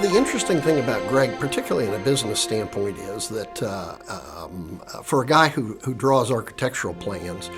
The interesting thing about Greg, particularly in a business standpoint, is that for a guy who draws architectural plans,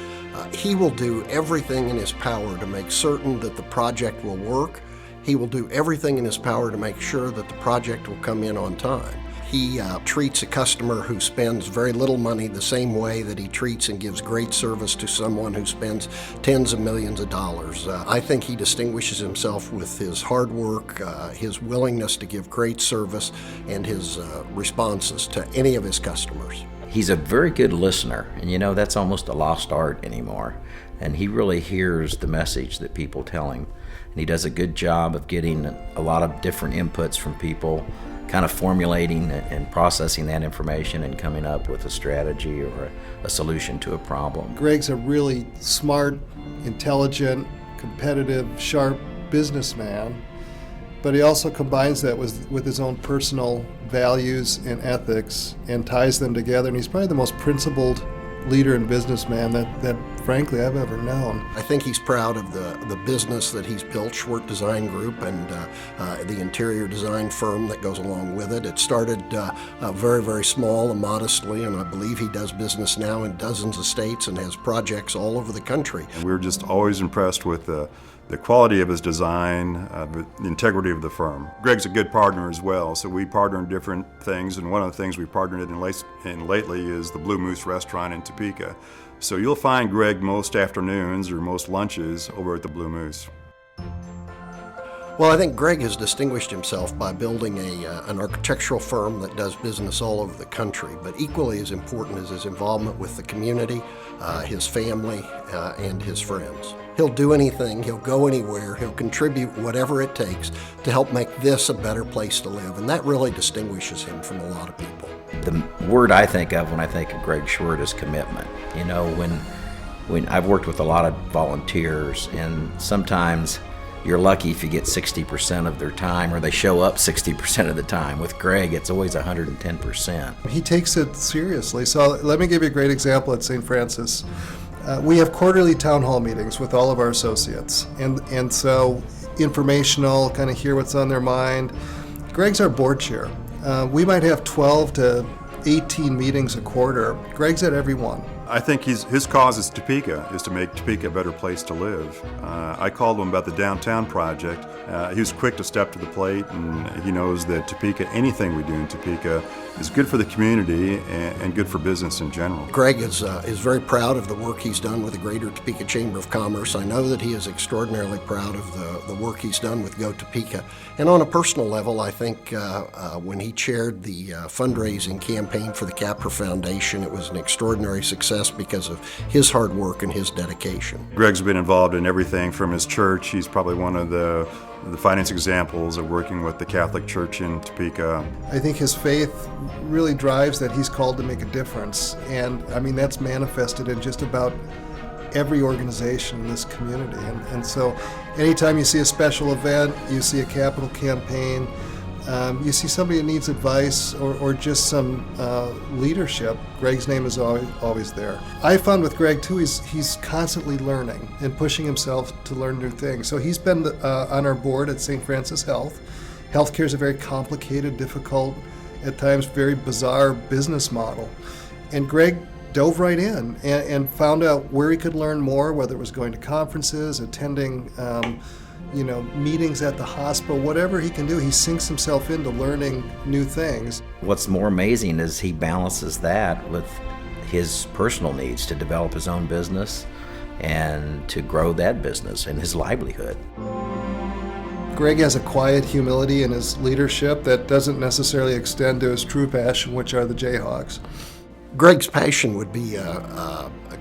he will do everything in his power to make certain that the project will work. He will do everything in his power to make sure that the project will come in on time. He treats a customer who spends very little money the same way that he treats and gives great service to someone who spends tens of millions of dollars. I think he distinguishes himself with his hard work, his willingness to give great service, and his responses to any of his customers. He's a very good listener, and that's almost a lost art anymore. And he really hears the message that people tell him. And he does a good job of getting a lot of different inputs from people, kind of formulating and processing that information and coming up with a strategy or a solution to a problem. Greg's a really smart, intelligent, competitive, sharp businessman, but he also combines that with his own personal values and ethics and ties them together, and he's probably the most principled leader and businessman that frankly I've ever known. I think he's proud of the business that he's built, Schwerdt Design Group, and the interior design firm that goes along with it. It started very, very small and modestly, and I believe he does business now in dozens of states and has projects all over the country. And we're just always impressed with the quality of his design, the integrity of the firm. Greg's a good partner as well, so we partner in different things, and one of the things we partnered in lately is the Blue Moose restaurant in Topeka. So you'll find Greg most afternoons or most lunches over at the Blue Moose. Well, I think Greg has distinguished himself by building an architectural firm that does business all over the country, but equally as important is his involvement with the community, his family, and his friends. He'll do anything, he'll go anywhere, he'll contribute whatever it takes to help make this a better place to live, and that really distinguishes him from a lot of people. The word I think of when I think of Greg Schwerdt is commitment. When I've worked with a lot of volunteers, and sometimes you're lucky if you get 60% of their time, or they show up 60% of the time. With Greg, it's always 110%. He takes it seriously. So let me give you a great example at St. Francis. We have quarterly town hall meetings with all of our associates, and so informational, kind of hear what's on their mind. Greg's our board chair. We might have 12 to 18 meetings a quarter. Greg's at every one. I think his cause is Topeka, is to make Topeka a better place to live. I called him about the downtown project. He was quick to step to the plate, and he knows that Topeka, anything we do in Topeka, is good for the community and good for business in general. Greg is very proud of the work he's done with the Greater Topeka Chamber of Commerce. I know that he is extraordinarily proud of the work he's done with Go Topeka. And on a personal level, I think when he chaired the fundraising campaign for the Capper Foundation, it was an extraordinary success because of his hard work and his dedication. Greg's been involved in everything from his church. He's probably one of the finest examples of working with the Catholic Church in Topeka. I think his faith really drives that he's called to make a difference, and I mean that's manifested in just about every organization in this community. And so anytime you see a special event, you see a capital campaign, you see somebody that needs advice or just some leadership, Greg's name is always there. I found with Greg too, he's constantly learning and pushing himself to learn new things. So he's been on our board at St. Francis Health. Healthcare is a very complicated, difficult, at times very bizarre business model. And Greg dove right in and found out where he could learn more, whether it was going to conferences, attending meetings at the hospital, whatever he can do, he sinks himself into learning new things. What's more amazing is he balances that with his personal needs to develop his own business and to grow that business and his livelihood. Greg has a quiet humility in his leadership that doesn't necessarily extend to his true passion, which are the Jayhawks. Greg's passion would be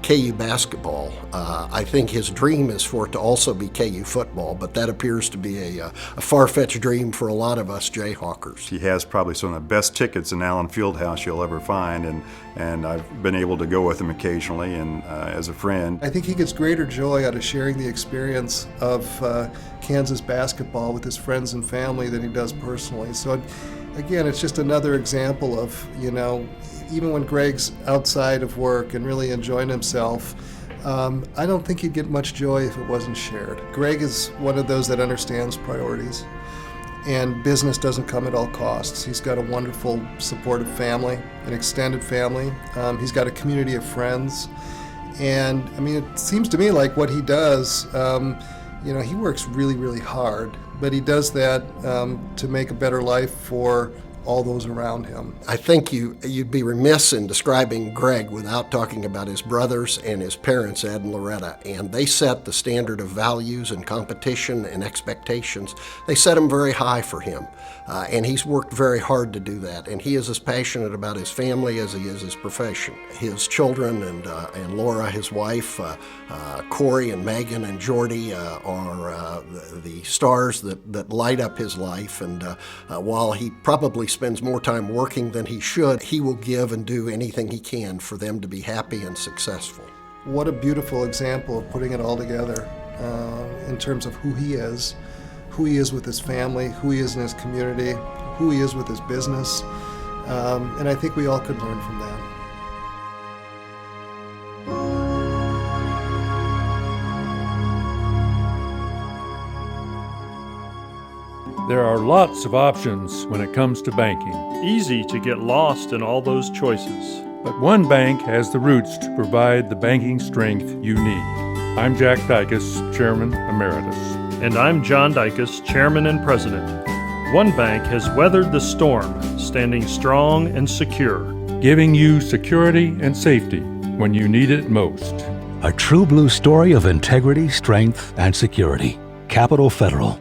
KU basketball. I think his dream is for it to also be KU football, but that appears to be a far-fetched dream for a lot of us Jayhawkers. He has probably some of the best tickets in Allen Fieldhouse you'll ever find, and I've been able to go with him occasionally and as a friend. I think he gets greater joy out of sharing the experience of Kansas basketball with his friends and family than he does personally. So again, it's just another example of, even when Greg's outside of work and really enjoying himself, I don't think he'd get much joy if it wasn't shared. Greg is one of those that understands priorities. and business doesn't come at all costs. He's got a wonderful, supportive family, an extended family. He's got a community of friends. And I mean, it seems to me like what he does, he works really, really hard, but he does that to make a better life for all those around him. I think you'd be remiss in describing Greg without talking about his brothers and his parents, Ed and Loretta, and they set the standard of values and competition and expectations. They set them very high for him, and he's worked very hard to do that, and he is as passionate about his family as he is his profession. His children and Laura, his wife, Corey and Megan and Jordy are the stars that light up his life, and while he probably spends more time working than he should, he will give and do anything he can for them to be happy and successful. What a beautiful example of putting it all together in terms of who he is with his family, who he is in his community, who he is with his business, and I think we all could learn from that. There are lots of options when it comes to banking, Easy to get lost in all those choices. but one bank has the roots to provide the banking strength you need. I'm Jack Dicus, Chairman Emeritus. And I'm John Dicus, Chairman and President. One bank has weathered the storm, standing strong and secure. Giving you security and safety when you need it most. A true blue story of integrity, strength, and security. Capital Federal.